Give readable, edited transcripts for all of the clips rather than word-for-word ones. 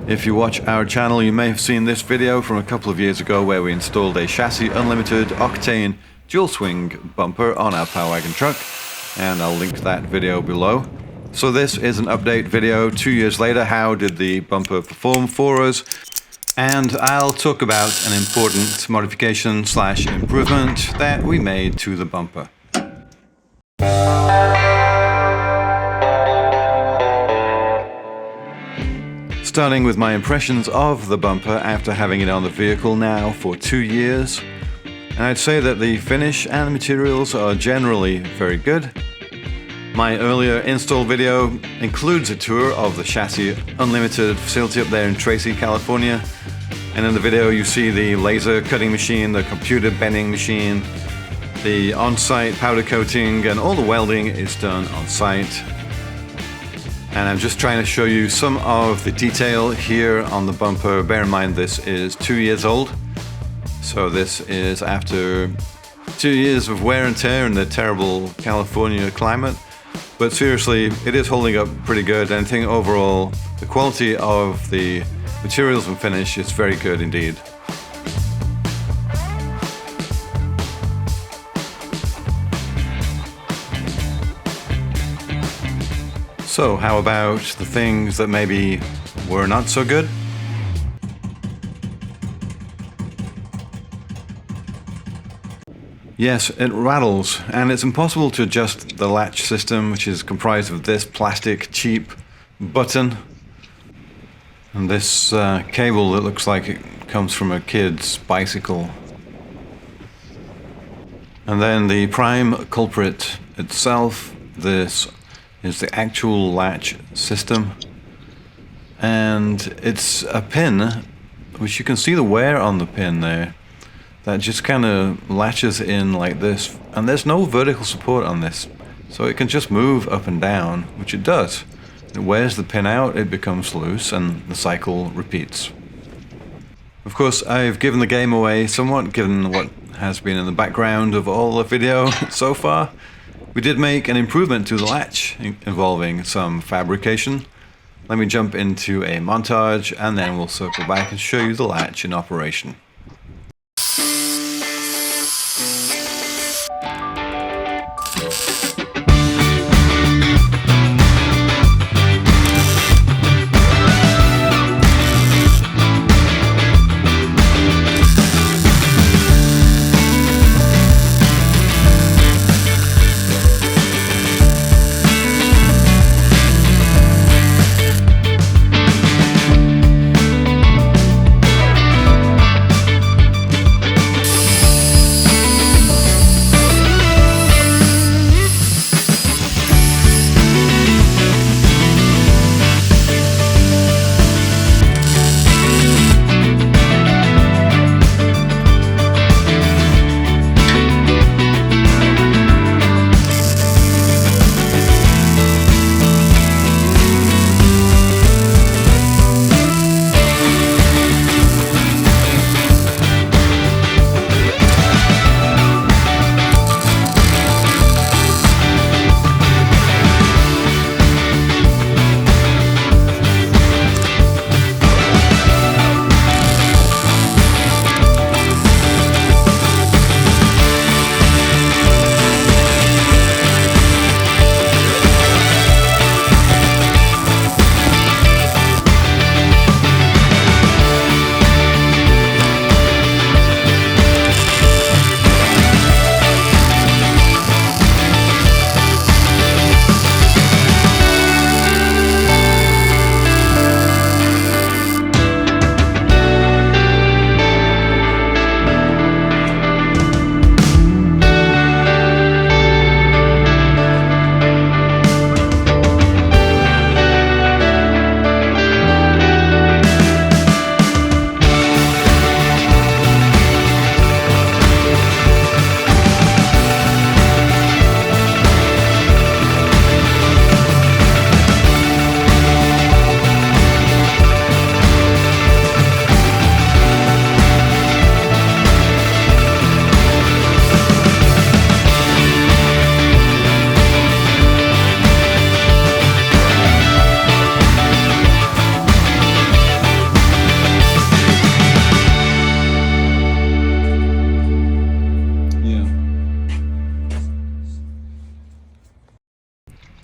If you watch our channel, you may have seen this video from a couple of years ago where we installed a Chassis Unlimited Octane dual swing bumper on our Power Wagon truck, and I'll link that video below. So this is an update video 2 years later. How did the bumper perform for us? And I'll talk about an important modification / improvement that we made to the bumper. Starting with my impressions of the bumper after having it on the vehicle now for 2 years. And I'd say that the finish and the materials are generally very good. My earlier install video includes a tour of the Chassis Unlimited facility up there in Tracy, California. And in the video you see the laser cutting machine, the computer bending machine, the on-site powder coating, and all the welding is done on site. And I'm just trying to show you some of the detail here on the bumper. Bear in mind this is 2 years old. So this is after 2 years of wear and tear in the terrible California climate. But seriously, it is holding up pretty good. And I think overall, the quality of the materials and finish is very good indeed. So how about the things that maybe were not so good? Yes, it rattles, and it's impossible to adjust the latch system, which is comprised of this plastic cheap button and this cable that looks like it comes from a kid's bicycle. And then the prime culprit itself, this is the actual latch system, and it's a pin, which you can see the wear on the pin there, that just kind of latches in like this, and there's no vertical support on this, so it can just move up and down, which it does. It wears the pin out, it becomes loose, and the cycle repeats. Of course, I've given the game away somewhat, given what has been in the background of all the video so far. We did make an improvement to the latch involving some fabrication. Let me jump into a montage and then we'll circle back and show you the latch in operation.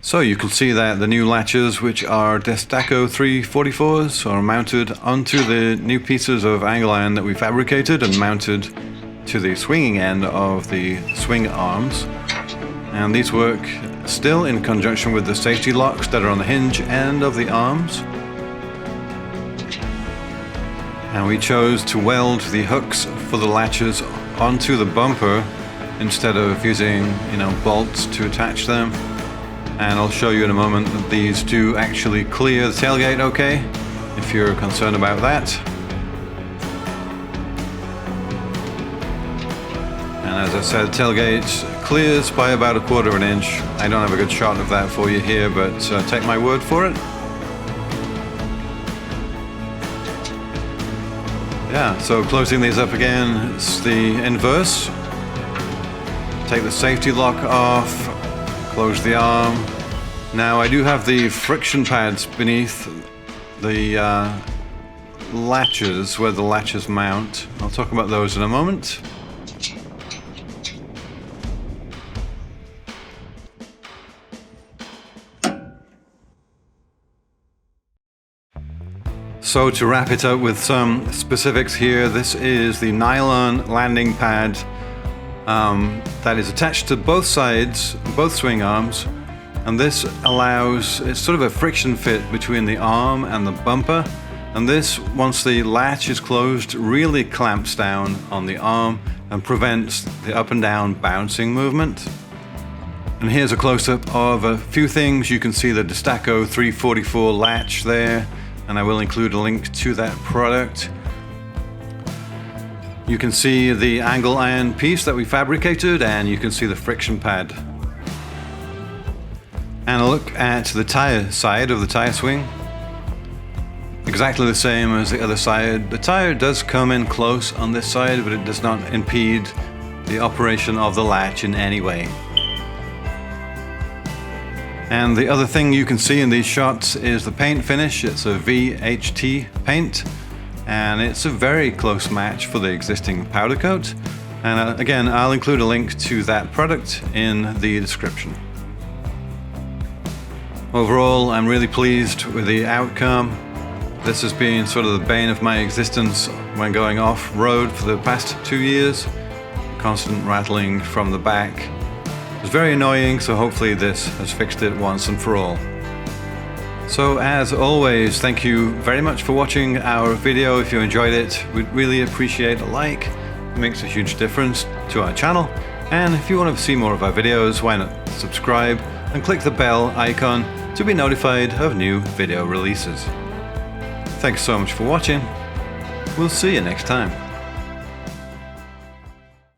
So you can see that the new latches, which are Destaco 344s, are mounted onto the new pieces of angle iron that we fabricated and mounted to the swinging end of the swing arms. And these work still in conjunction with the safety locks that are on the hinge end of the arms. And we chose to weld the hooks for the latches onto the bumper instead of using, bolts to attach them. And I'll show you in a moment that these do actually clear the tailgate okay, if you're concerned about that. And as I said, tailgate clears by about 1/4 inch. I don't have a good shot of that for you here, but take my word for it. Yeah, so closing these up again, it's the inverse. Take the safety lock off. Close the arm. Now I do have the friction pads beneath the latches, where the latches mount. I'll talk about those in a moment. So to wrap it up with some specifics here, this is the nylon landing pad that is attached to both sides, both swing arms, and this allows, it's sort of a friction fit between the arm and the bumper, and this, once the latch is closed, really clamps down on the arm and prevents the up and down bouncing movement. And here's a close-up of a few things. You can see the Destaco 344 latch there, and I will include a link to that product. You can see the angle iron piece that we fabricated, and you can see the friction pad. And a look at the tire side of the tire swing. Exactly the same as the other side. The tire does come in close on this side, but it does not impede the operation of the latch in any way. And the other thing you can see in these shots is the paint finish. It's a VHT paint, and it's a very close match for the existing powder coat. And again, I'll include a link to that product in the description. Overall, I'm really pleased with the outcome. This has been sort of the bane of my existence when going off-road for the past 2 years. Constant rattling from the back. It was very annoying, so hopefully this has fixed it once and for all. So as always, thank you very much for watching our video. If you enjoyed it, we'd really appreciate a like. It makes a huge difference to our channel. And if you want to see more of our videos, why not subscribe and click the bell icon to be notified of new video releases. Thanks so much for watching. We'll see you next time.